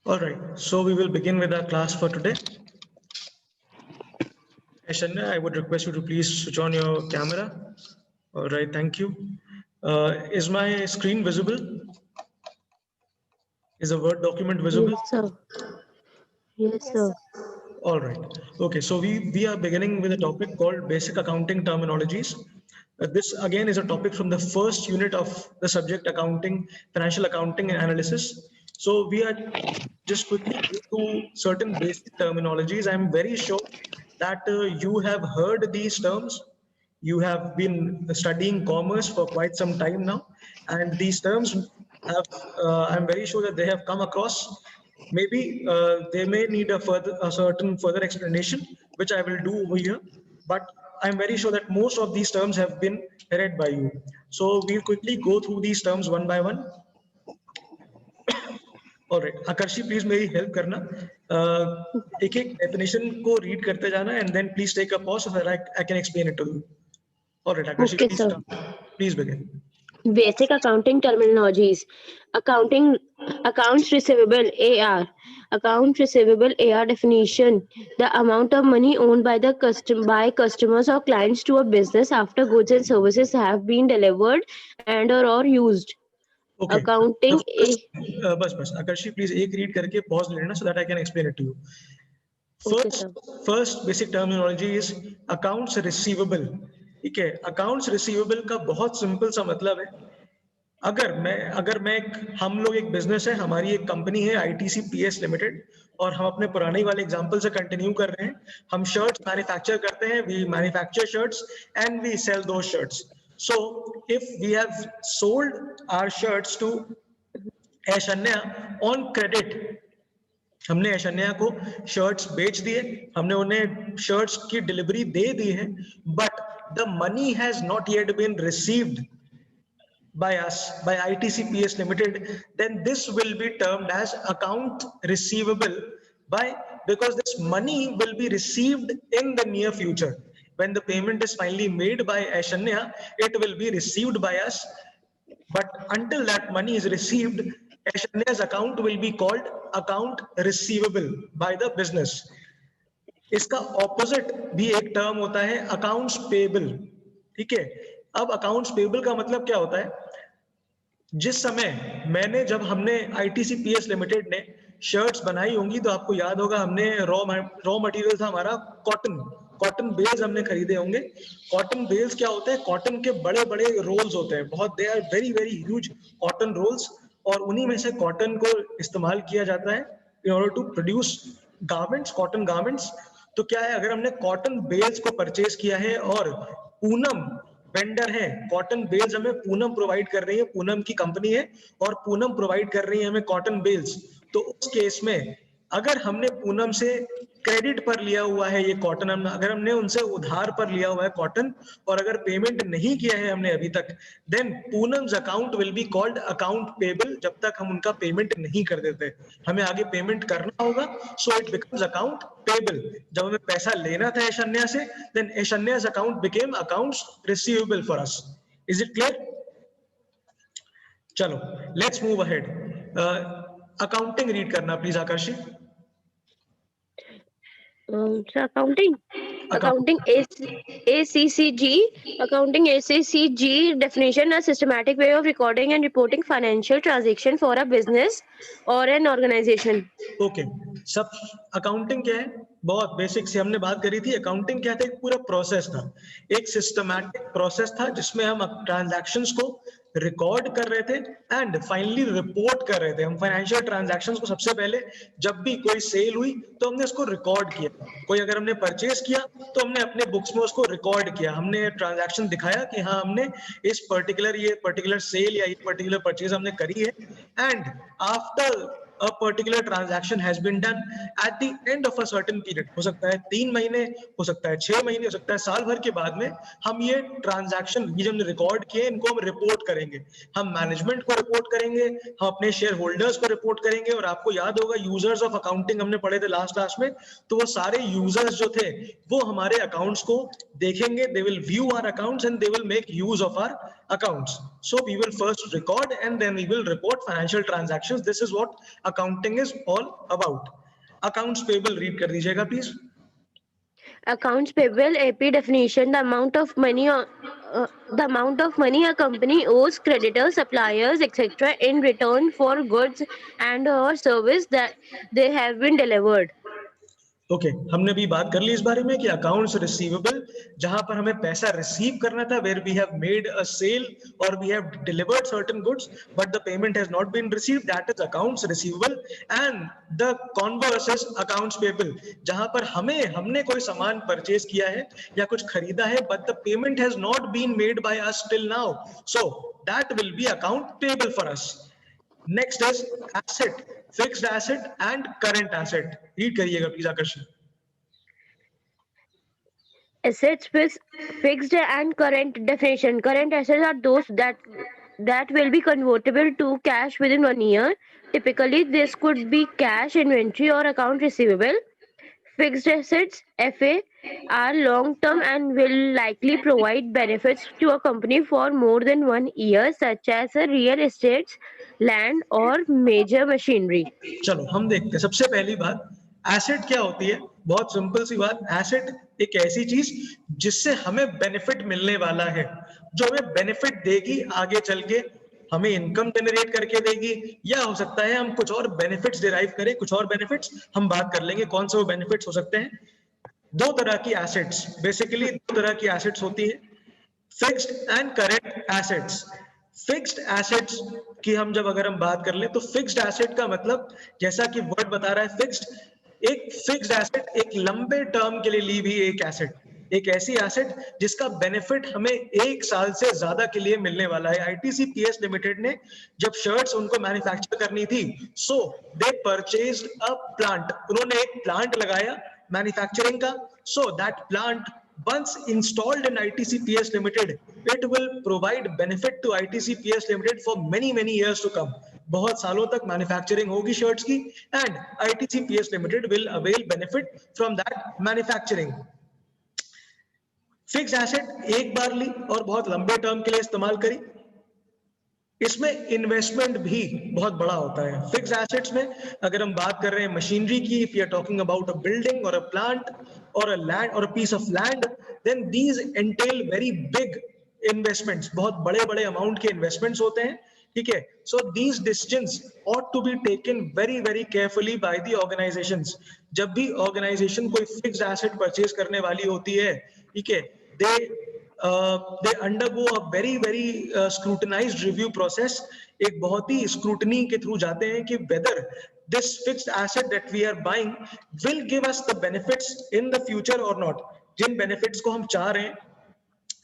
All right, so we will begin with our class for today. Shania, I would request you to please switch on your camera. All right, thank you. Is my screen visible? Is a Word document visible? Yes, sir. Yes, sir. All right. Okay, so we are beginning with a topic called basic accounting terminologies. This again is a topic from the first unit of the subject accounting, financial accounting and analysis. So we are just quickly go through certain basic terminologies. I'm very sure that you have heard these terms. You have been studying commerce for quite some time now, and these terms have, I'm very sure that they have come across. Maybe they may need a certain further explanation, which I will do over here. But I'm very sure that most of these terms have been read by you. So we'll quickly go through these terms one by one. All right, Akarshi, please मेरी help करना. एक एक definition को read करते जाना and then please take a pause so that I can explain it to you. All right, Akarshi, Okay, please sir. start. Please begin. Basic accounting terminologies. Accounts receivable AR. Accounts receivable AR definition: the amount of money owned by the customers or clients to a business after goods and services have been delivered and or used. Okay. The Accounting first, बस Akarshi, please एक read करके pause ले लेना so that I can explain it to you. Okay, First, sir. first basic terminology is accounts receivable. ठीक है, accounts receivable का बहुत simple सा मतलब है, अगर मैं हम लोग एक बिजनेस है, हमारी एक कंपनी है ITCPS लिमिटेड, और हम अपने पुराने वाले एग्जांपल से कंटिन्यू कर रहे हैं. हम शर्ट्स मैन्युफैक्चर करते हैं, we manufacture shirts and we sell two shirts. So if we have sold our shirts to Aishanya on credit, हमने ऐशन्या को शर्ट्स बेच दिए, हमने उन्हें शर्ट्स की डिलीवरी दे दी है, but the money has not yet been received by us, by ITCPS Limited, then this will be termed as account receivable, because this money will be received in the near future. When the payment is finally made by Aishanya, it will be received by us. But until that money is received, Aishanya's account will be called account receivable by the business. इसका opposite भी एक term होता है accounts payable. ठीक है, अब accounts payable का मतलब क्या होता है? जिस समय जब हमने ITCPS लिमिटेड ने शर्ट्स बनाई होंगी तो आपको याद होगा, हमने रॉ मटेरियल था हमारा कॉटन बेल्स हमने खरीदे होंगे. कॉटन बेल्स क्या होते हैं? कॉटन के बड़े बड़े रोल्स होते हैं, बहुत, they are very very huge cotton rolls, और उन्हीं में से कॉटन को इस्तेमाल किया जाता है in order to produce garments, cotton garments. तो क्या है, अगर हमने कॉटन बेल्स को परचेज किया है और पूनम वेंडर है, कॉटन बेल्स हमें पूनम प्रोवाइड कर रही है, पूनम की कंपनी है और पूनम प्रोवाइड कर रही है हमें कॉटन बेल्स, तो उस केस में अगर हमने पूनम से क्रेडिट पर लिया हुआ है ये कॉटन, अगर हमने उनसे उधार पर लिया हुआ है कॉटन और अगर पेमेंट नहीं किया है हमने अभी तक, then Poonam's account will be called account payable, जब तक हम उनका पेमेंट नहीं कर देते. हमें आगे पेमेंट करना होगा, so it becomes account payable. जब हमें पैसा लेना था ऐशन्या से, then ऐशन्या's account became accounts receivable for us. Is it clear? चलो, let's move ahead. Accounting read करना please Aakarshi. So accounting ACCG. Accounting ACCG definition: a systematic way of recording and reporting financial transaction for a business or an organization. Okay, सब accounting क्या है, बहुत basic से हमने बात करी थी. अकाउंटिंग क्या था? एक पूरा प्रोसेस था, एक सिस्टमैटिक प्रोसेस था जिसमें हम ट्रांजैक्शंस को रिकॉर्ड कर रहे थे एंड फाइनली रिपोर्ट कर रहे थे. हम फाइनेंशियल ट्रांजैक्शंस को सबसे पहले, जब भी कोई सेल हुई तो हमने उसको रिकॉर्ड किया, कोई अगर हमने परचेज किया तो हमने अपने बुक्स में उसको रिकॉर्ड किया, हमने ट्रांजैक्शन दिखाया कि हाँ हमने इस ये पर्टिकुलर सेल या ये पर्टिकुलर परचेज हमने करी है. And after a particular transaction has been done at the end of a certain period, हो सकता है 3 महीने, हो सकता है 6 महीने, हो सकता है साल भर के बाद में हम ये ट्रांजैक्शन ये जो हमने रिकॉर्ड किए इनको हम रिपोर्ट करेंगे, हम मैनेजमेंट को रिपोर्ट करेंगे, हम अपने शेयर होल्डर्स को रिपोर्ट करेंगे। और आपको याद होगा यूजर्स ऑफ अकाउंटिंग हमने पढ़े थे लास्ट क्लास में, तो वो सारे यूजर्स जो थे वो हमारे अकाउंट्स को देखेंगे, they will view our accounts and they will make use of our accounts. So we will first record and then we will report financial transactions. This is what accounting is all about. Accounts payable read कर दीजिएगा please. Accounts payable AP definition: the amount of money a company owes creditors, suppliers, etc. in return for goods and or service that they have been delivered. Okay हमने भी बात कर ली इस बारे में कि अकाउंट्स रिसीवेबल जहां पर हमें पैसा रिसीव करना था, where we have made a sale और we have delivered certain goods but the payment has not been received, that is accounts receivable. And the converse is accounts payable, जहां पर हमने कोई सामान परचेज किया है या कुछ खरीदा है but the payment has not been made by us till now, so that will be account payable for us. Next is asset, fixed asset and current asset. Read करिएगा please Aakarshan. Assets with fixed and current definition: current assets are those that will be convertible to cash within 1 year. Typically this could be cash, inventory or account receivable. Fixed assets FA are long term and will likely provide benefits to a company for more than 1 year, such as a real estate, land or major machinery. चलो हम देखते हैं। सबसे पहली बात, asset क्या होती है? बहुत सिंपल सी बात, एसेट एक ऐसी चीज जिससे हमें बेनिफिट मिलने वाला है, जो हमें बेनिफिट देगी आगे चल के, हमें इनकम जनरेट करके देगी, या हो सकता है हम कुछ और बेनिफिट्स डिराइव करें, कुछ और बेनिफिट्स हम बात कर लेंगे कौन से वो बेनिफिट्स हो सकते हैं। दो तरह की एसेट्स, बेसिकली दो तरह की एसेट्स होती है, fixed and current assets. Fixed assets की हम जब अगर हम बात कर ले तो फिक्स्ड एसेट का मतलब जैसा कि वर्ड बता रहा है फिक्स्ड, एक फिक्स्ड एसेट एक लंबे टर्म के लिए ली हुई एक एसेट, एक ऐसी एसेट जिसका बेनिफिट हमें 1 साल से ज्यादा के लिए मिलने वाला है। आईटीसी पीएस लिमिटेड ने जब शर्ट्स उनको मैन्युफैक्चर करनी थी, सो दे परचेज्ड अ प्लांट, उन्होंने एक प्लांट लगाया मैन्युफैक्चरिंग का। So that plant once installed in ITCPS Limited, it will provide benefit to ITCPS Limited for many years to come. बहुत सालों तक मैन्युफैक्चरिंग होगी शर्ट्स की and ITCPS Limited will avail benefit from that manufacturing. Fix asset एक बार ली और बहुत लंबे term के लिए इस्तेमाल करी, इसमें इन्वेस्टमेंट भी बहुत बड़ा होता है। फिक्स एसेट्स में अगर हम बात कर रहे हैं मशीनरी की, if you are talking about a building or a plant or a land or a piece of land, then these entail very big investments, बहुत बड़े अमाउंट के इन्वेस्टमेंट्स होते हैं, ठीक है। So these decisions ought to be taken very carefully by the organizations. जब भी organisation कोई फिक्स्ड एसेट परचेज करने वाली होती है, ठीक है, they undergo a very scrutinized review process. एक बहुत ही स्क्रूटनी के थ्रू जाते हैं कि whether this fixed asset that we are buying will give us the benefits in the future or not. Jin benefits को हम चाह रहे हैं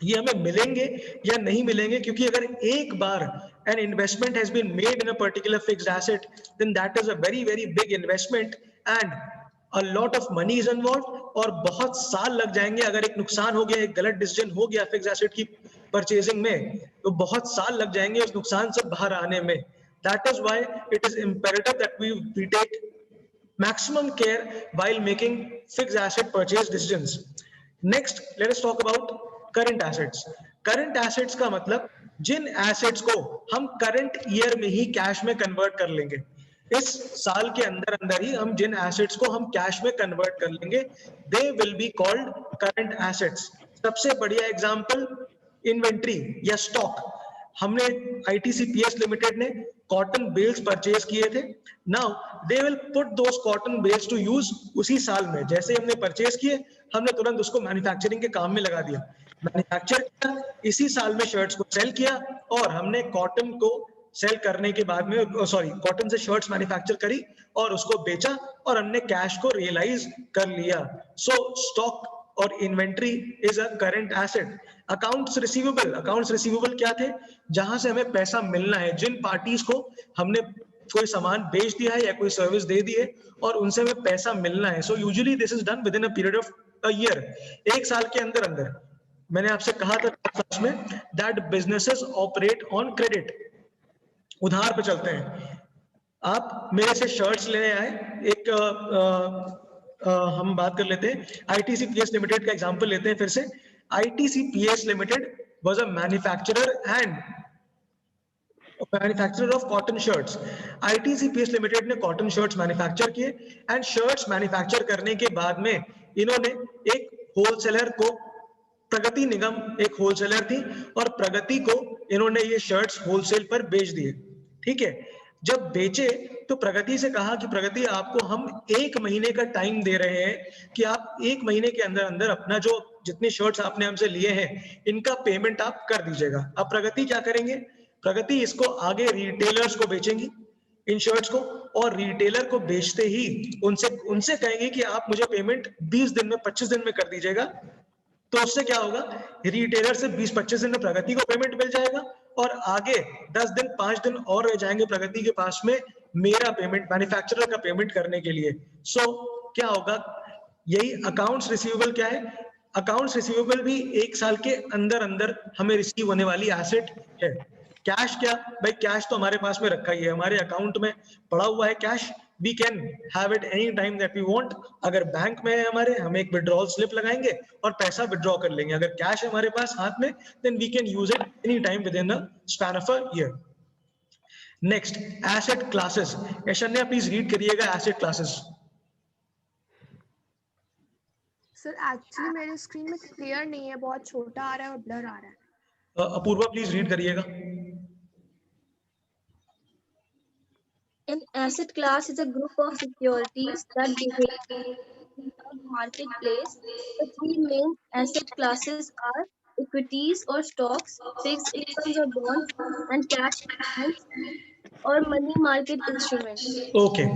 ये हमें मिलेंगे या नहीं मिलेंगे, क्योंकि अगर एक बार an investment has been made in a particular fixed asset, then that is a very big investment and a lot of money is involved, और बहुत साल लग जाएंगे। अगर एक नुकसान हो गया, एक गलत डिसीजन हो गया फिक्स एसेट की परचेजिंग में, तो बहुत साल लग जाएंगे उस नुकसान से बाहर आने में। That is why it is imperative that we take maximum care while making fixed asset purchase decisions. Next, let us talk about current assets. Current assets का मतलब जिन assets को हम current year में ही cash में convert कर लेंगे, इस साल के अंदर ही हम जिन assets को हम cash में convert कर लेंगे, they will be called current assets. सबसे बढ़िया example inventory या stock, हमने ITCPS लिमिटेड ने कॉटन बेल्स परचेज किए थे। Now they will put those cotton bales to use उसी साल में, जैसे हमने परचेज किए हमने तुरंत उसको मैन्युफैक्चरिंग के काम में लगा दिया, मैन्युफैक्चर किया, इसी साल में शर्ट्स को सेल किया, और हमने कॉटन को सेल करने के बाद में कॉटन से शर्ट्स मैन्युफैक्चर करी और उसको बेचा और हमने कैश को रियलाइज कर लिया। सो स्टॉक और inventory is a current asset. Accounts receivable क्या थे? जहां से हमें पैसा मिलना है, जिन पार्टीज को हमने कोई सामान बेच दिया है या कोई सर्विस दे दी है और उनसे हमें पैसा मिलना है. So usually this is done with in a period of a year, एक साल के अंदर अंदर. मैंने आपसे कहा था क्लास में that businesses operate on credit, उधार पे चलते हैं. आप मेरे से शर्ट्स लेने आए, एक हम बात कर लेते हैं ITCPS लिमिटेड का एग्जांपल लेते हैं फिर से. ITCPS limited was a manufacturer of cotton shirts. ITCPS limited ने कॉटन शर्ट्स मैन्युफैक्चर किए एंड शर्ट्स मैन्युफैक्चर करने के बाद में इन्होंने एक होलसेलर को, प्रगति निगम एक होलसेलर थी और प्रगति को इन्होंने ये शर्ट्स होलसेल पर बेच दिए. ठीक है, जब बेचे तो प्रगति से कहा कि प्रगति आपको हम 1 महीने का टाइम दे रहे हैं कि आप 1 महीने के अंदर अंदर अपना जो जितनी शर्ट्स आपने हमसे लिए हैं इनका पेमेंट आप कर दीजिएगा. अब प्रगति क्या करेंगे, प्रगति इसको आगे रिटेलर्स को बेचेंगी इन शर्ट्स को, और रिटेलर को बेचते ही उनसे कहेंगे कि आप मुझे पेमेंट 20 दिन में 25 दिन में कर दीजिएगा. तो उससे क्या होगा, रिटेलर से 20-25 दिन में प्रगति को पेमेंट मिल जाएगा और आगे 10 दिन 5 दिन और रह जाएंगे प्रगति के पास में मेरा पेमेंट, मैन्युफैक्चरर का पेमेंट करने के लिए. सो क्या होगा, यही अकाउंट्स रिसीवेबल क्या है, अकाउंट्स रिसीवेबल भी 1 साल के अंदर अंदर हमें रिसीव होने वाली एसेट है. कैश क्या भाई, कैश तो हमारे पास में रखा ही है, हमारे अकाउंट में पड़ा हुआ है cash. We can have it any time that we want. अगर बैंक में है हमारे, हम एक विड्रॉल स्लिप लगाएंगे और पैसा विड्रॉ कर लेंगे. अगर कैश है हमारे पास हाथ में, then we can use it any time within a span of a year. Next, asset classes. Aishanya please read करिएगा asset classes. सर एक्चुअली मेरे स्क्रीन में क्लियर नहीं है, बहुत छोटा आ रहा है और ब्लर आ रहा है. अपूर्वा प्लीज रीड करिएगा. An asset class is a group of securities that behave in the marketplace. The three main asset classes are equities or stocks, fixed incomes or bonds, and cash instruments or money market instruments. Okay,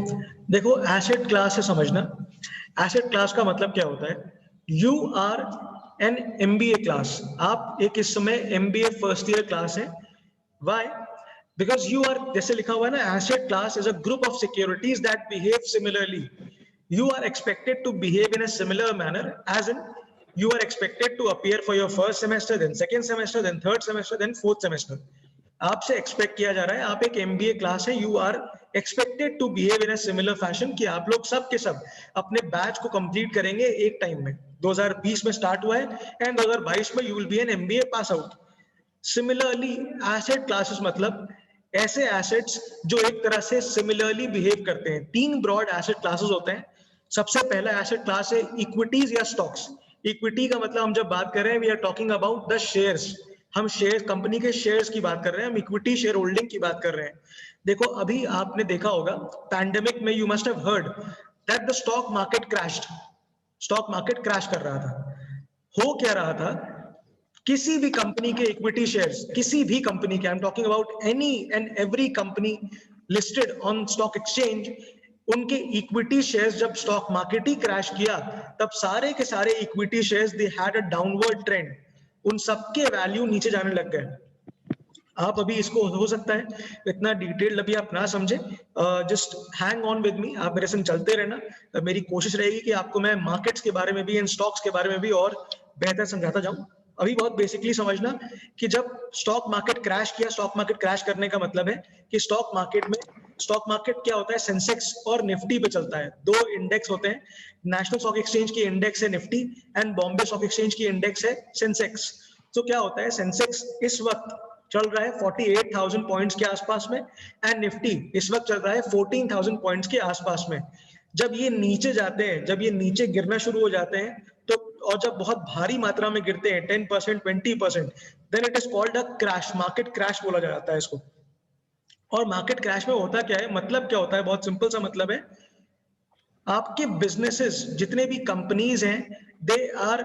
देखो asset class से समझना, asset class का मतलब क्या होता है. You are an MBA class, आप एक इस समय MBA फर्स्ट ईयर क्लास है. Why? Because you are, जैसे लिखा हुआ है ना, asset class is a group of securities that behave similarly. You are expected to behave in a similar manner, as in you are expected to appear for your first semester, then second semester, then third semester, then fourth semester. आपसे expect किया जा रहा है, आप एक MBA class है, you are expected to behave in a similar fashion कि आप लोग सब के सब अपने बैच को कंप्लीट करेंगे एक टाइम में. 2020 में स्टार्ट हुआ है एंड 2022 में you will be an MBA pass out. Similarly, asset classes मतलब ऐसे एसेट्स जो एक तरह से सिमिलरली बिहेव करते हैं. 3 ब्रॉड एसेट क्लासेस होते हैं. सबसे पहला एसेट क्लास है इक्विटीज या स्टॉक्स. इक्विटी का मतलब हम जब बात कर रहे हैं we are talking about the shares, हम शेयर, कंपनी के शेयर्स की बात कर रहे हैं, हम इक्विटी शेयर होल्डिंग की बात कर रहे हैं. देखो अभी आपने देखा होगा पैंडेमिक में, you must have heard that the stock market crashed. Stock market crash कर रहा था. हो क्या रहा था, किसी भी कंपनी के इक्विटी शेयर्स, किसी भी कंपनी के, I am talking about any and every company listed on stock exchange, उनके इक्विटी शेयर्स जब स्टॉक मार्केट ही क्रैश किया तब सारे के सारे equity shares they had a downward trend. उन सबके वैल्यू नीचे जाने लग गए. आप अभी इसको हो सकता है इतना डिटेल्ड अभी आप ना समझे, just hang on with me, आप मेरे संग चलते रहना. मेरी कोशिश रहेगी कि आपको मैं मार्केट्स के बारे में भी एंड स्टॉक्स के बारे में भी और बेहतर समझाता जाऊं. अभी बहुत बेसिकली समझना कि जब स्टॉक मार्केट क्रैश किया, स्टॉक मार्केट क्रैश करने का मतलब है कि स्टॉक मार्केट क्या होता है, सेंसेक्स और निफ्टी पे चलता है. 2 इंडेक्स होते हैं, नेशनल स्टॉक एक्सचेंज की इंडेक्स है Nifty and Bombay stock exchange की इंडेक्स है सेंसेक्स. तो क्या होता है, सेंसेक्स इस वक्त चल रहा है 48,000 पॉइंट्स के आसपास में एंड निफ्टी इस वक्त चल रहा है 14,000 पॉइंट्स के आसपास में. जब ये नीचे जाते हैं, जब ये नीचे गिरना शुरू हो जाते हैं तो, और जब बहुत भारी मात्रा में गिरते हैं 10%, 20%, then it is called a crash. Market crash बोला जाता है इसको. और मार्केट क्रैश में होता क्या है, मतलब क्या होता है, बहुत सिंपल सा मतलब है, आपके बिजनेसेस जितने भी कंपनीज हैं they are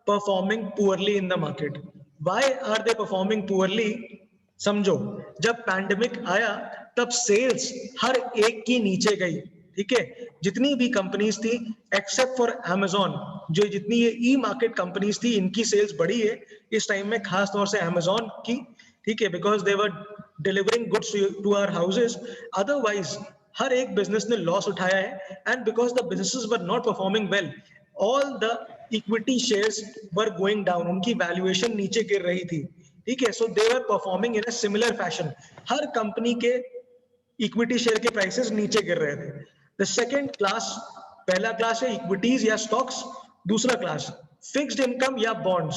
performing poorly in the market. Why are they performing poorly? समझो, जब पैंडेमिक आया तब सेल्स हर एक की नीचे गई. ठीक है, जितनी भी कंपनीज थी एक्सेप्ट फॉर Amazon, जो जितनी ये ई मार्केट कंपनीज थी इनकी सेल्स बढ़ी है इस टाइम में, खास तौर से Amazon की. ठीक है, because they were delivering goods to our houses. Otherwise, हर एक business ने loss उठाया है, and because the businesses were not performing well, all the equity shares were going down. उनकी valuation नीचे गिर रही थी, ठीक है? So they were performing in a similar fashion. Her company के equity share के prices नीचे गिर रहे थे. The second class, पहला class है equities या stocks, दूसरा class fixed income या bonds.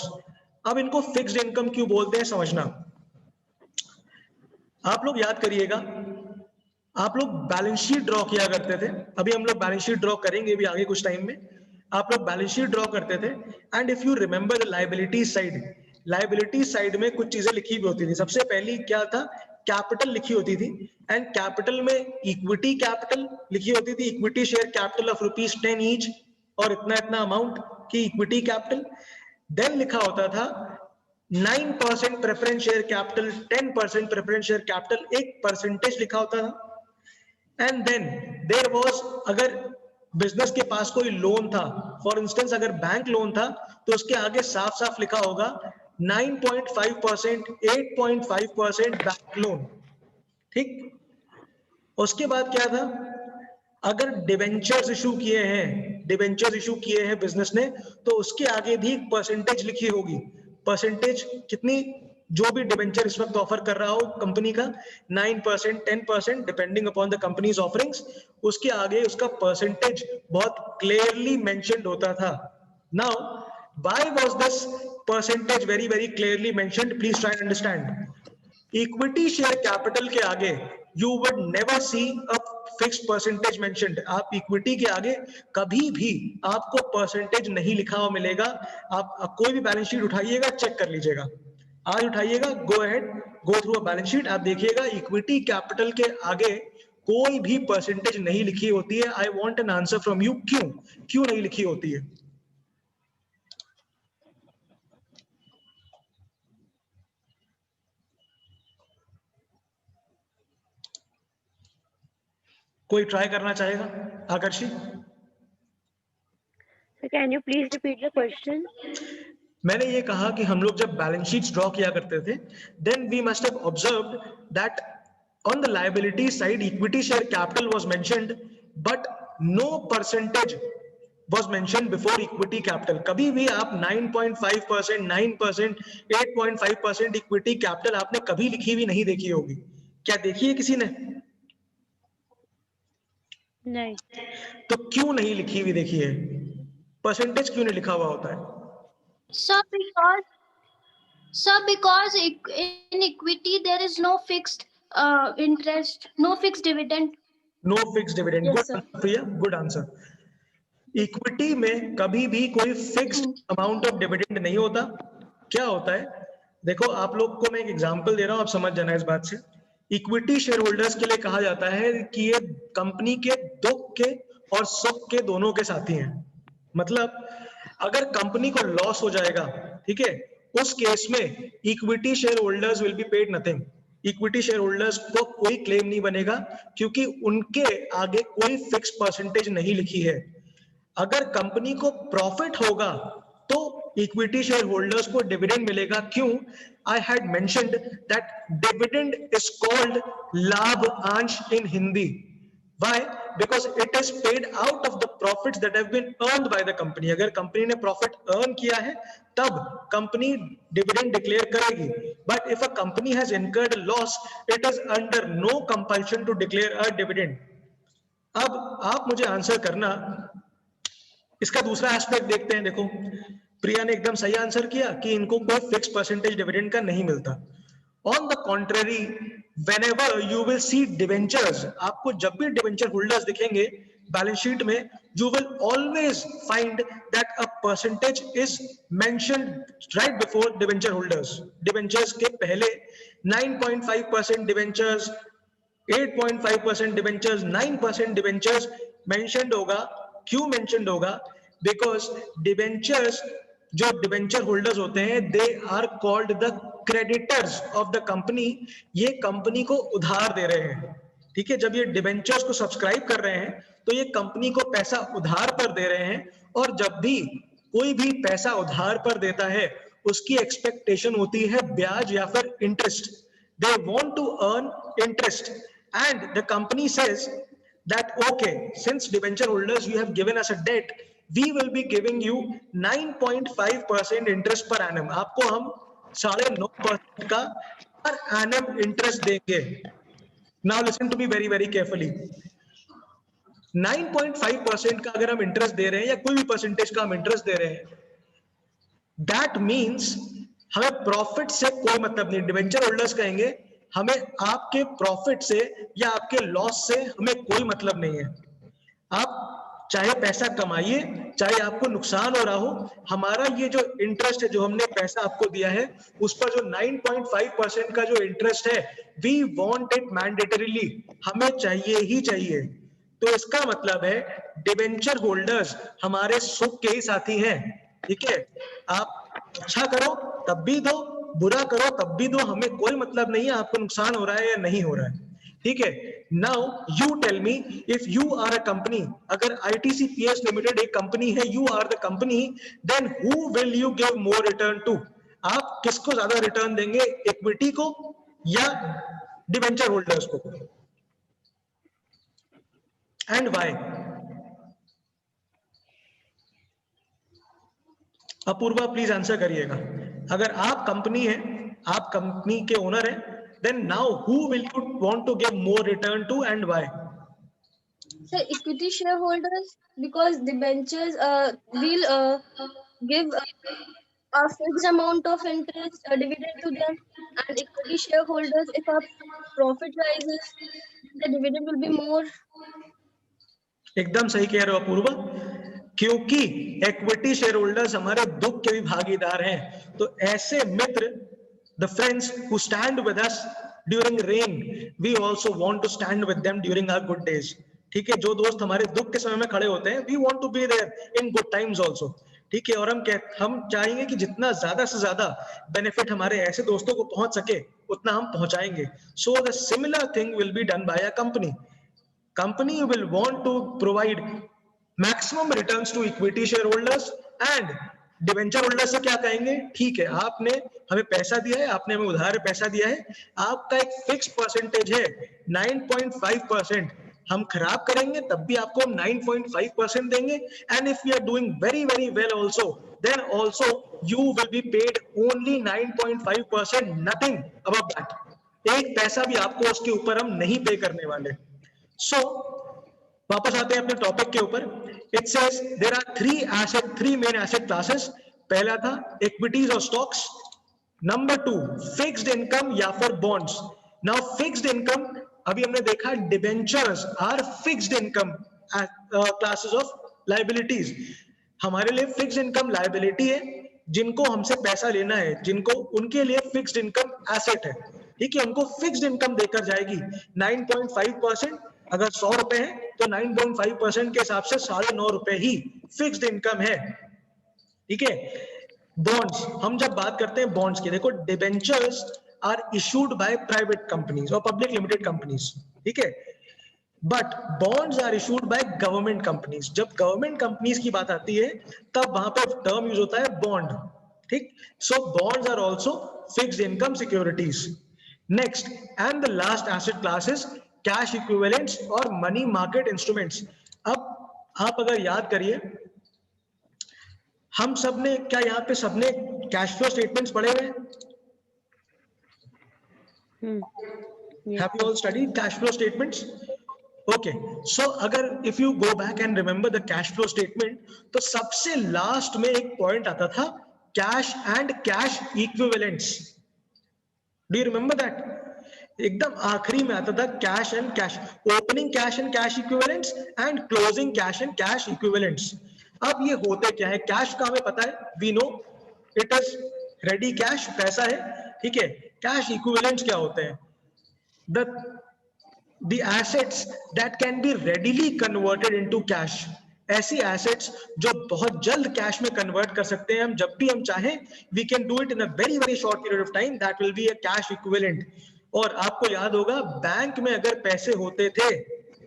अब इनको fixed income क्यों बोलते हैं समझना. आप लोग याद करिएगा, आप लोग बैलेंस शीट ड्रॉ किया करते थे. अभी हम लोग बैलेंस शीट ड्रॉ करेंगे भी आगे कुछ टाइम में. आप लोग बैलेंस शीट ड्रॉ करते थे, and if you remember the liability side में कुछ चीजें लिखी हुई होती थी. सबसे पहली क्या था, कैपिटल लिखी होती थी, एंड कैपिटल में इक्विटी कैपिटल लिखी होती थी, equity share capital of ₹10 each, और इतना इतना अमाउंट की इक्विटी कैपिटल. देन लिखा होता था 9% preference share capital, 10% preference share capital, एक परसेंटेज लिखा होता था. एंड देन देयर वाज, अगर बिजनेस के पास कोई लोन था, फॉर इंस्टेंस अगर बैंक लोन था, तो उसके आगे साफ साफ लिखा होगा 9.5%, 8.5% बैंक लोन, ठीक. उसके बाद क्या था, अगर डिवेंचर्स इशू किए हैं बिजनेस ने, तो उसके आगे भी परसेंटेज लिखी होगी. परसेंटेज कितनी, जो भी डिवेंचर इस वक्त ऑफर कर रहा हो कंपनी का, 9%, 10% depending upon the company's offerings, उसके आगे उसका परसेंटेज बहुत क्लियरली मेंशन्ड होता था. Now why was this percentage very very clearly mentioned? Please try to understand. Equity share capital के आगे you would never see a fixed percentage mentioned. आप equity के आगे कभी भी आपको परसेंटेज नहीं लिखा हुआ मिलेगा. आप कोई भी बैलेंस शीट उठाइएगा, चेक कर लीजिएगा. आज उठाइएगा, go ahead, go through a balance sheet, आप देखिएगा इक्विटी कैपिटल के आगे कोई भी परसेंटेज नहीं लिखी होती है. I want an answer from you, क्यों नहीं लिखी होती है? कोई ट्राई करना चाहेगा? Aakarshi, can you please repeat the question? मैंने ये कहा कि हम लोग जब बैलेंस शीट्स ड्रॉ किया करते थे, then we must have observed that on the liability side equity share capital was mentioned, but no percentage was mentioned before equity capital. कभी भी आप 9.5%, 9%, 8.5% इक्विटी कैपिटल आपने कभी लिखी हुई नहीं देखी होगी. क्या देखी है किसी ने? नहीं. तो क्यों नहीं लिखी हुई देखी है? परसेंटेज क्यों नहीं लिखा हुआ होता है? Sir, because in equity there is no fixed interest, no fixed dividend. No fix dividend. Yes, good sir. Priya, good answer. Equity में कभी भी कोई फिक्स्ड अमाउंट ऑफ डिविडेंड नहीं होता. क्या होता है, देखो आप लोग को मैं एक एग्जांपल दे रहा हूं, आप समझ जाना इस बात से. इक्विटी शेयर होल्डर्स के लिए कहा जाता है कि ये कंपनी के दुख के और सुख के दोनों के साथी हैं. मतलब अगर कंपनी को लॉस हो जाएगा, ठीक है, उस केस में equity share holders will be paid nothing. Equity share holders को कोई क्लेम नहीं बनेगा, क्योंकि उनके आगे कोई फिक्स परसेंटेज नहीं लिखी है. अगर कंपनी को प्रॉफिट होगा तो इक्विटी शेयर होल्डर्स को डिविडेंड मिलेगा. क्यों? I had mentioned that dividend is called लाभ अंश इन Hindi. Why? Because it is paid out of the profits that have been earned by the company. अगर कंपनी ने प्रॉफिट अर्न किया है तब कंपनी डिविडेंड डिक्लेयर करेगी. But if a company has incurred loss, it is under no compulsion to declare a dividend. अब आप मुझे answer करना, इसका दूसरा एस्पेक्ट देखते हैं. देखो, प्रिया ने एकदम सही आंसर किया कि इनको कोई फिक्स परसेंटेज डिविडेंड का नहीं मिलता. On the contrary, whenever you will see debentures, आपको जब भी डिवेंचर होल्डर्स दिखेंगे बैलेंस शीट में, you will always find that a percentage is mentioned right before debenture holders. Debentures के पहले 9.5% डिवेंचर्स, 8.5% डिवेंचर्स, 9% डिवेंचर्स मेंशन्ड होगा. क्यों मेंशन्ड होगा? बिकॉज डिवेंचर्स, जो डिवेंचर होल्डर्स होते हैं, they are called the creditors of the company. ये company को उधार दे रहे हैं, ठीक है. जब ये डिवेंचर्स को सब्सक्राइब कर रहे हैं तो ये कंपनी को पैसा उधार पर दे रहे हैं, और जब भी कोई भी पैसा उधार पर देता है उसकी एक्सपेक्टेशन होती है ब्याज या फिर interest. they want to earn interest, and the company says that okay, since debenture holders you have given us a debt, we will be giving you 9.5% interest per annum. आपको हम 9.5% का per annum interest देंगे. Now listen to me very very carefully. 9.5% का अगर हम interest दे रहे हैं या कोई भी परसेंटेज का हम इंटरेस्ट दे रहे हैं, दैट मीन्स हमें प्रॉफिट से कोई मतलब नहीं. डिवेंचर होल्डर्स कहेंगे हमें आपके प्रॉफिट से या आपके लॉस से हमें कोई मतलब नहीं है. आप चाहे पैसा कमाइए, चाहे आपको नुकसान हो रहा हो, हमारा ये जो इंटरेस्ट है, जो हमने पैसा आपको दिया है, उस पर जो 9.5% का जो इंटरेस्ट है, वी वांट इट मैंडेटरीली, हमें चाहिए ही चाहिए. तो इसका मतलब है डिवेंचर होल्डर्स हमारे सुख के ही साथी हैं. ठीक है, आप अच्छा करो तब भी दो, बुरा करो तब भी दो, हमें कोई मतलब नहीं है आपको नुकसान हो रहा है या नहीं हो रहा है. ठीक है. Now you tell me, if you are a company, अगर ITCPS लिमिटेड एक कंपनी है, you are the company, then who will you give more return to? आप किसको ज्यादा रिटर्न देंगे, इक्विटी को या डिवेंचर होल्डर्स को? And why? Apoorva please answer करिएगा. अगर आप कंपनी है, आप कंपनी के ओनर हैं, then now who will you want to give more return to and why? Sir, equity shareholders, because debentures will give a fixed amount of interest dividend to them, and equity shareholders, if our profit rises, the dividend will be more. एकदम सही कह रहे हो अपूर्वा, क्योंकि equity share holders हमारे दुख के भी भागीदार हैं. तो ऐसे मित्र, the friends who stand with us during rain, we also want to stand with them during our good days. ठीक है, जो दोस्त हमारे दुख के समय में खड़े होते हैं, we want to be there in good times also. ठीक है, और हम चाहेंगे कि जितना ज्यादा से ज्यादा बेनिफिट हमारे ऐसे दोस्तों को पहुंच सके, उतना हम पहुंचाएंगे. So the similar thing will be done by a company. Company will want to provide maximum returns to equity shareholders, and debenture holder से क्या कहेंगे, ठीक है आपने हमें पैसा दिया है, आपने हमें उधार पैसा दिया है, आपका एक फिक्स परसेंटेज है 9.5%, हम खराब करेंगे तब भी आपको हम 9.5% देंगे, and if we are doing very very well also, then also you will be paid only 9.5%, nothing above that. एक पैसा भी आपको उसके ऊपर हम नहीं पे करने वाले. सो वापस आते हैं अपने टॉपिक के ऊपर. It says there are three main asset classes. पहला था इक्विटीज और स्टॉक्स. नंबर 2 फिक्स्ड इनकम या फिर बॉन्ड्स. नाउ फिक्स्ड इनकम, अभी हमने देखा debentures are fixed income classes of liabilities. हमारे लिए फिक्स्ड इनकम लायबिलिटी है, जिनको हमसे पैसा लेना है, जिनको उनके लिए फिक्स्ड इनकम एसेट है. ठीक है, उनको फिक्स्ड इनकम देकर जाएगी 9.5%. अगर 100 रुपए है तो 9.5% के हिसाब से 9.5 रुपए ही फिक्स्ड इनकम है. ठीक है. बॉन्ड्स, हम जब बात करते हैं बॉन्ड्स की, देखो debentures are issued by private companies और पब्लिक लिमिटेड कंपनीज. ठीक है, but bonds are issued by government companies. जब गवर्नमेंट कंपनीज की बात आती है तब वहां पर टर्म यूज होता है बॉन्ड. ठीक, so bonds are also fixed income securities. Next and the last asset class is cash equivalents और मनी मार्केट इंस्ट्रूमेंट्स. अब आप अगर याद करिए, हम सब ने क्या यहाँ पे सबने कैश फ्लो स्टेटमेंट्स पढ़े हुए हैं? Have you all studied cash flow statements? Okay, so अगर if you go back and remember the cash flow statement, तो सबसे लास्ट में एक पॉइंट आता था cash and cash equivalents. Do you remember that? एकदम आखिरी में आता था cash and cash, opening cash and cash equivalents and closing cash and cash equivalents. अब ये होते क्या है? कैश का हमें पता है, we know it is ready cash, पैसा है. ठीक है, कैश इक्विवेलेंट्स क्या होते हैं? the assets that can be readily converted into cash. ऐसी assets जो बहुत जल्द कैश में कन्वर्ट कर सकते हैं हम जब भी हम चाहें. we can do it in a very very short period of time. that will be a cash equivalent. और आपको याद होगा बैंक में अगर पैसे होते थे,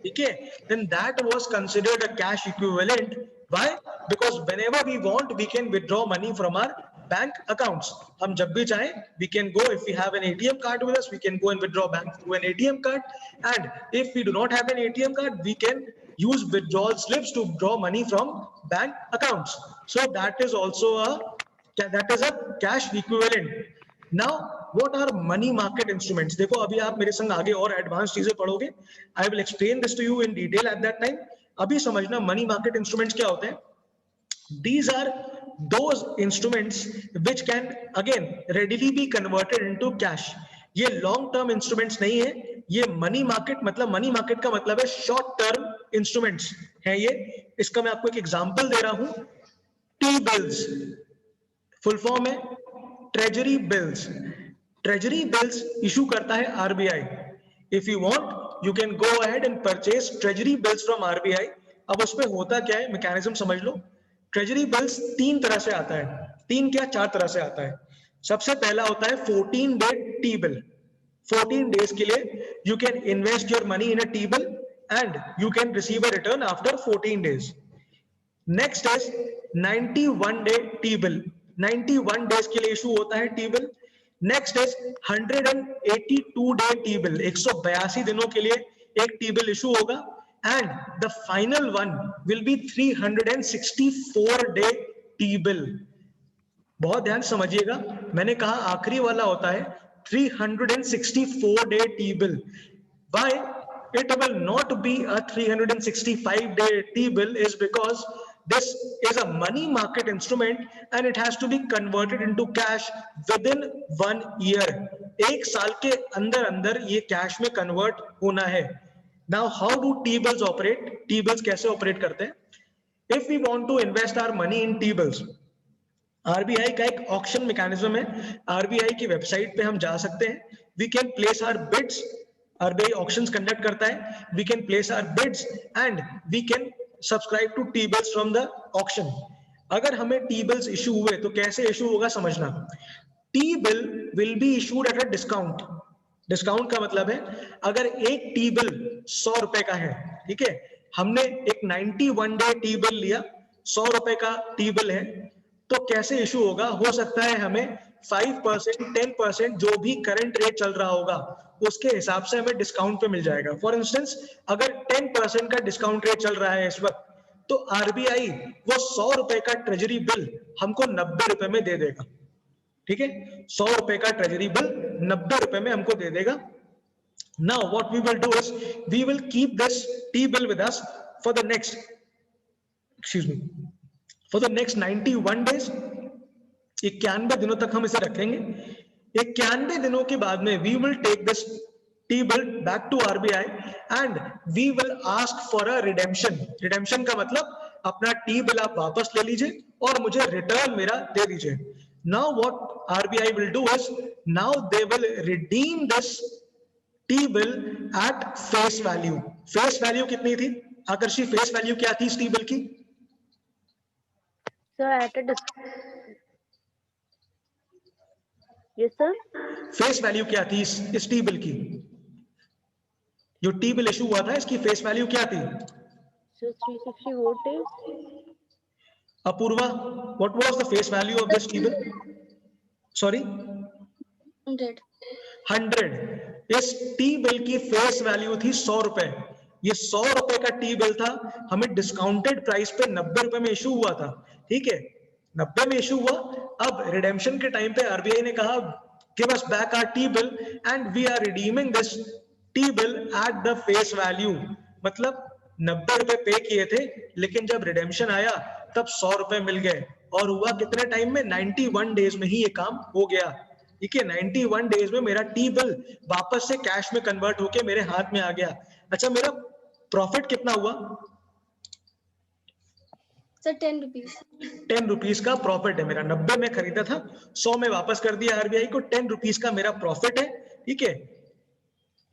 ठीक है, then that was considered a cash equivalent. Why? Because whenever we want we can withdraw money from our bank accounts, हम जब भी चाहें we can go, if we have an ATM card with us, we can go and withdraw bank through an ATM card, and if we do not have an ATM card, we can use withdrawal slips to draw money from bank accounts. So that is also a cash equivalent. Now what are money market instruments? देखो अभी आप मेरे संग आगे और advance चीजें पढ़ोगे, I will explain this to you in detail at that time. अभी समझना मनी मार्केट इंस्ट्रूमेंट्स क्या होते हैं. These are those instruments which can again readily be converted into cash. ये लॉन्ग टर्म इंस्ट्रूमेंट्स नहीं है, ये मनी मार्केट मनी मार्केट का मतलब है शॉर्ट टर्म इंस्ट्रूमेंट्स है ये. इसका मैं आपको एक एग्जांपल दे रहा हूं. टी बिल्स, फुल फॉर्म है treasury bills. Treasury bills issue करता है RBI. If you want you can go ahead and purchase treasury bills from RBI. अब उसमें होता क्या है, मैकेनिज्म समझ लो. ट्रेजरी बिल्स तीन तरह से आता है, तीन क्या चार तरह से आता है. सबसे पहला होता है 14 डे टी बिल. 14 डेज के लिए you can invest your money in a T bill and you can receive a return after 14 days. Next is 91 day T bill. 91 days के लिए इशू होता है T bill. Next is 182 day T bill. 182 दिनों के लिए एक T bill issue होगा. And the final one will be 364 day T-bill. बहुत ध्यान समझिएगा, मैंने कहा आखिरी वाला होता है 364 day T-bill. Why it will not be a 365 day T-bill is because this is a money market instrument and it has to be converted into cash within 1 year. एक साल के अंदर अंदर ये कैश में कन्वर्ट होना है. Now how do T-bills operate? T-bills कैसे ऑपरेट करते हैं? If we want to invest our money in T-bills, RBI का एक ऑक्शन मैकेनिज्म है. RBI की वेबसाइट पे हम जा सकते हैं. We can place our bids. RBI auctions conduct करता है. We can place our bids and we can subscribe to T-bills from the auction. अगर हमें T-bills इशू हुए तो कैसे इशू होगा समझना. T-bill will be issued at a discount. Discount का मतलब है अगर एक टी बिल 100 रुपए का है, ठीक है, हमने एक 91 डे टी बिल लिया, 100 रुपए का टी बिल है, तो कैसे इशू होगा. हो सकता है हमें 5%, 10% जो भी करंट रेट चल रहा होगा उसके हिसाब से हमें डिस्काउंट पे मिल जाएगा. फॉर इंस्टेंस अगर 10% का डिस्काउंट रेट चल रहा है इस वक्त, तो आरबीआई वो 100 रुपए का ट्रेजरी बिल हमको 90 रुपए में दे देगा. ठीक है, 100 रुपए का ट्रेजरी बिल 90 रुपए में हमको दे देगा. Now what we will do is we will keep this T-bill with us for the next 91 days. 91 दिनों तक हम इसे रखेंगे. 91 दिनों के बाद में we will take this T-bill back to RBI and we will ask for a redemption. Redemption का मतलब अपना T-bill आप वापस ले लीजिए और मुझे रिटर्न मेरा दे दीजिए. Now what RBI will do is now they will redeem this T-bill at face value. Face value कितनी थी आकर्षी? face value क्या थी इस T-bill की? Sir, yes sir. face value क्या थी इस T-bill की? जो T-bill इशू हुआ था इसकी face value क्या थी? So 360 what is? Apurva, what was the face value of this T-bill? Sorry? 100. इस T-bill की face value थी 100 रुपए. ये 100 रुपए का T-bill था, हमें डिस्काउंटेड प्राइस पे 90 रुपए में इशू हुआ था. ठीक है, 90 में इशू हुआ. अब रिडेम्पशन के टाइम पे आरबीआई ने कहा give us back our T-bill and we are redeeming this T-bill at the face value. मतलब 90 रुपए पे किए थे, लेकिन जब रिडेम्पशन आया तब 100 रुपए मिल गए. और हुआ कितने टाइम में? 91 डेज में ही ये काम हो गया. ठीक है, 91 डेज में मेरा टी बिल वापस से कैश में कन्वर्ट होके मेरे हाथ में आ गया. अच्छा, मेरा प्रॉफिट कितना हुआ? Sir 10 rupees. 10 रुपीज का प्रॉफिट है मेरा. 90 में खरीदा था, 100 में वापस कर दिया आरबीआई को. 10 रुपीज का मेरा प्रॉफिट है. ठीक है,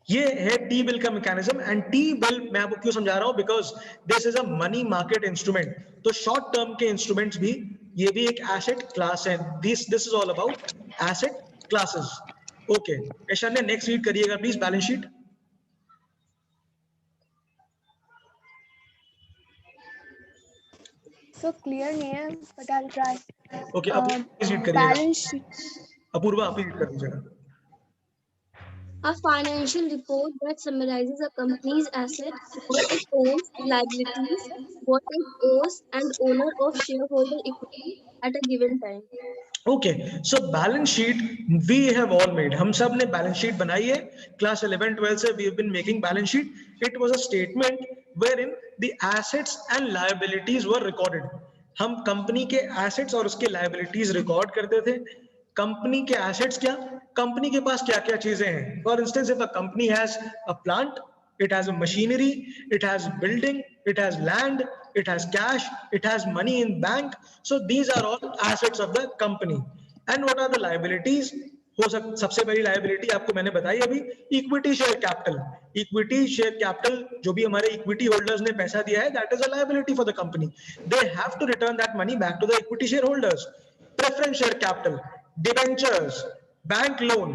ये है टी बिल का मैकेनिज्म. एंड टी बिल मैं आपको क्यों समझा रहा हूं? Because this is a money market instrument. तो शॉर्ट टर्म के इंस्ट्रूमेंट्स भी, ये भी एक एसेट क्लास है. This is all about asset classes. Okay, Aishanya next read करिएगा please balance sheet. So clear नहीं है but I will try. Okay, अब रीड करिएगा. Balance sheet. अपूर्वा आप ही रीड कर दीजिएगा. A financial report that summarizes a company's assets, what it owns, liabilities, what it owes, and owner of shareholder equity at a given time. Okay, so balance sheet we have all made. हम सब ने balance sheet बनाई है. Class 11, 12 से we have been making balance sheet. It was a statement wherein the assets and liabilities were recorded. हम company के assets और उसके liabilities record करते थे. कंपनी के assets क्या? कंपनी के पास क्या क्या चीजें हैं? For instance, if a company has a plant, it has a machinery, it has building, it has land, it has cash, it has money in bank. So these are all assets of the company. And what are the liabilities? हो सबसे पहली liability आपको मैंने बताई अभी, equity share capital. Equity share capital जो भी हमारे इक्विटी होल्डर्स ने पैसा दिया है, that is a liability for the company. They have to return that money back to the equity share holders. Preference share capital, debentures, bank loan,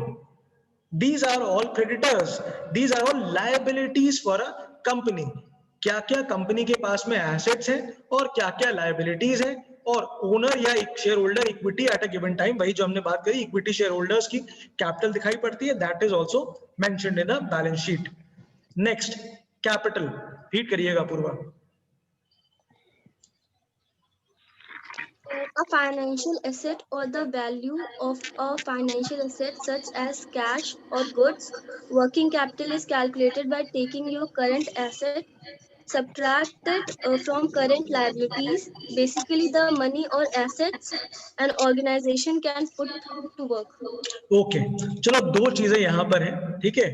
these are all creditors, these are all liabilities for a company. क्या क्या company के पास में assets हैं और क्या क्या liabilities हैं, और ओनर या एक share holder equity at a given time, वही जो हमने बात करी इक्विटी शेयर होल्डर्स की कैपिटल दिखाई पड़ती है, that is also mentioned in the balance sheet. Next, capital read करिएगा पूर्वा. A financial asset or the value of a financial asset such as cash or goods. Working capital is calculated by taking your current asset subtracted from current liabilities. Basically the money or assets an organization can put to work. Okay, चलो दो चीजें यहां पर हैं. ठीक है,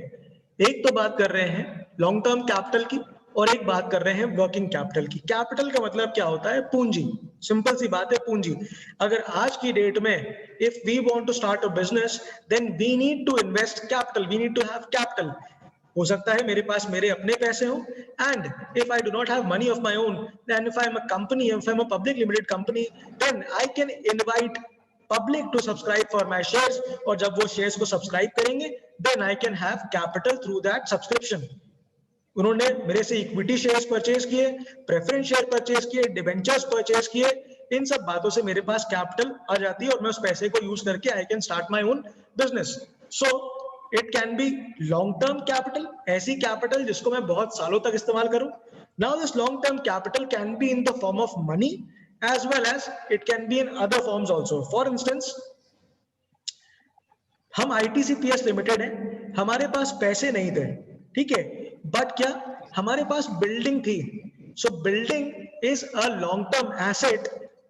एक तो बात कर रहे हैं लॉन्ग टर्म कैपिटल की और एक बात कर रहे हैं वर्किंग कैपिटल की. कैपिटल का मतलब क्या होता है? पूंजी. सिंपल सी बात है, पूंजी. अगर आज की डेट में if we want to start a business, then we need to invest capital, we need to have capital. हो सकता है मेरे पास मेरे अपने पैसे हो, and if I do not have money of my own, then if I am a company, if I am a public limited company, then I can invite public to subscribe for my shares, और जब वो shares को subscribe करेंगे, then I can have capital through that subscription. उन्होंने मेरे से equity shares purchase किए, preference share purchase किए, डिबेंचर्स परचेज किए, इन सब बातों से मेरे पास कैपिटल आ जाती है और मैं उस पैसे को यूज करके I can start my own business. So it can be long term capital, ऐसी कैपिटल जिसको मैं बहुत सालों तक इस्तेमाल करूं. Now this long term capital can be in the form of money as well as it can be in other forms also. For instance, हम ITCPS limited हैं, हमारे पास पैसे नहीं थे, ठीक है, बट क्या हमारे पास बिल्डिंग थी. सो building is a long term asset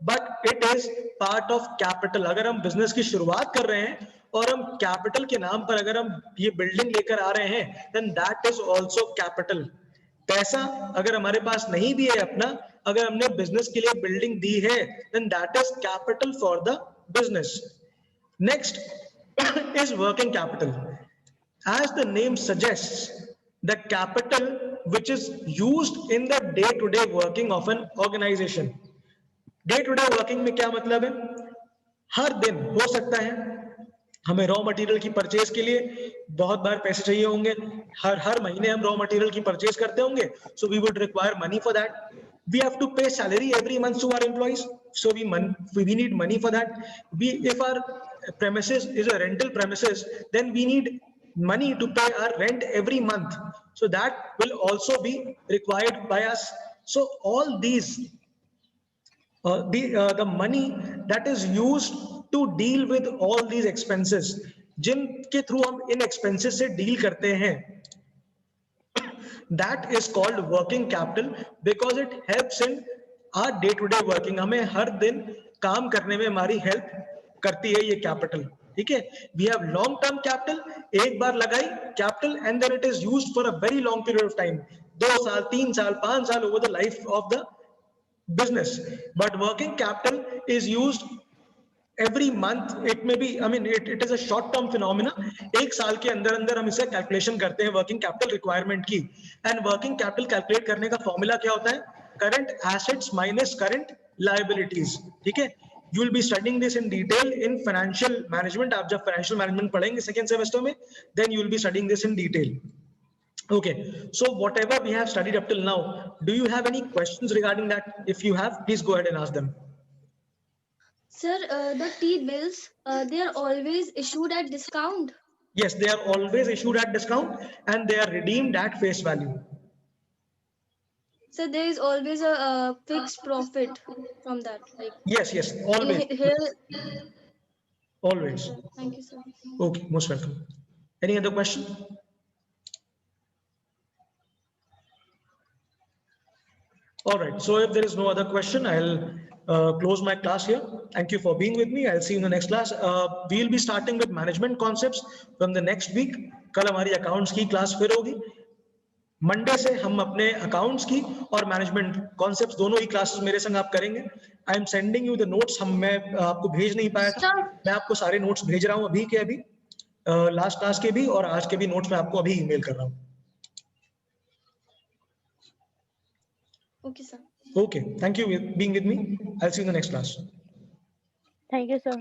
but it is part of capital. अगर हम बिजनेस की शुरुआत कर रहे हैं और हम कैपिटल के नाम पर अगर हम ये बिल्डिंग लेकर आ रहे हैं, then that is also capital. पैसा अगर हमारे पास नहीं भी है अपना, अगर हमने बिजनेस के लिए बिल्डिंग दी है, then that is capital for the business. Next is working capital. As the name suggests, the capital which is used in the day-to-day working of an organization. Day-to-day working में क्या मतलब है? हर दिन हो सकता है हमें रॉ मटेरियल की परचेज के लिए बहुत बार पैसे चाहिए होंगे, हर महीने हम रॉ मटेरियल की परचेज करते होंगे, so we would require money for that. We have to pay salary every month to our employees, so we need money for that. If our premises is a rental premises, then we need money to pay our rent every month, so that will also be required by us. So all these the money that is used to deal with all these expenses, जिनके through हम इन expenses से deal करते हैं, that is called working capital because it helps in our day-to-day working. हमें हर दिन काम करने में हमारी हेल्प करती है ये कैपिटल. ठीक है, we have long term capital, एक बार लगाई capital and then it is used for a very long period of time, 2 साल 3 साल 5 साल over the life of the business. But working capital is used every month. It may be, I mean, it is a short term phenomena. एक साल के अंदर अंदर हम इसे कैलकुलेशन करते हैं वर्किंग कैपिटल रिक्वायरमेंट की. एंड वर्किंग कैपिटल कैलकुलेट करने का फॉर्मूला क्या होता है? Current assets minus current liabilities. ठीक है, you will be studying this in detail in financial management. आप जब financial management पढ़ेंगे सेकेंड सेमेस्टर में, then you will be studying this in detail. Okay, so whatever we have studied up till now, do you have any questions regarding that? If you have, please go ahead and ask them. Sir, the T-bills, they are always issued at discount. Yes, they are always issued at discount and they are redeemed at face value. So there is always a fixed profit from that. Like Yes, yes, in always, here. always. Sir, thank you, sir. Okay, most welcome. Any other question? All right, so if there is no other question, I'll close my class here. Thank you for being with me. I'll see you in the next class. We'll be starting with management concepts from the next week. कल हमारी accounts की class फिर होगी. Monday से हम अपने accounts की और मैनेजमेंट कॉन्सेप्ट्स दोनों ही क्लासेस मेरे संग आप करेंगे. I am sending you the notes. मैं आपको भेज नहीं पाया था, मैं आपको सारे नोट्स भेज रहा हूं अभी के अभी, लास्ट क्लास के भी और आज के भी नोट्स मैं आपको अभी ईमेल कर रहा हूं. Okay, sir. Okay, thank you being with me. I will see you in the next class. Thank you, sir.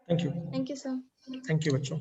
Thank you. Thank you, sir. Thank you बच्चों.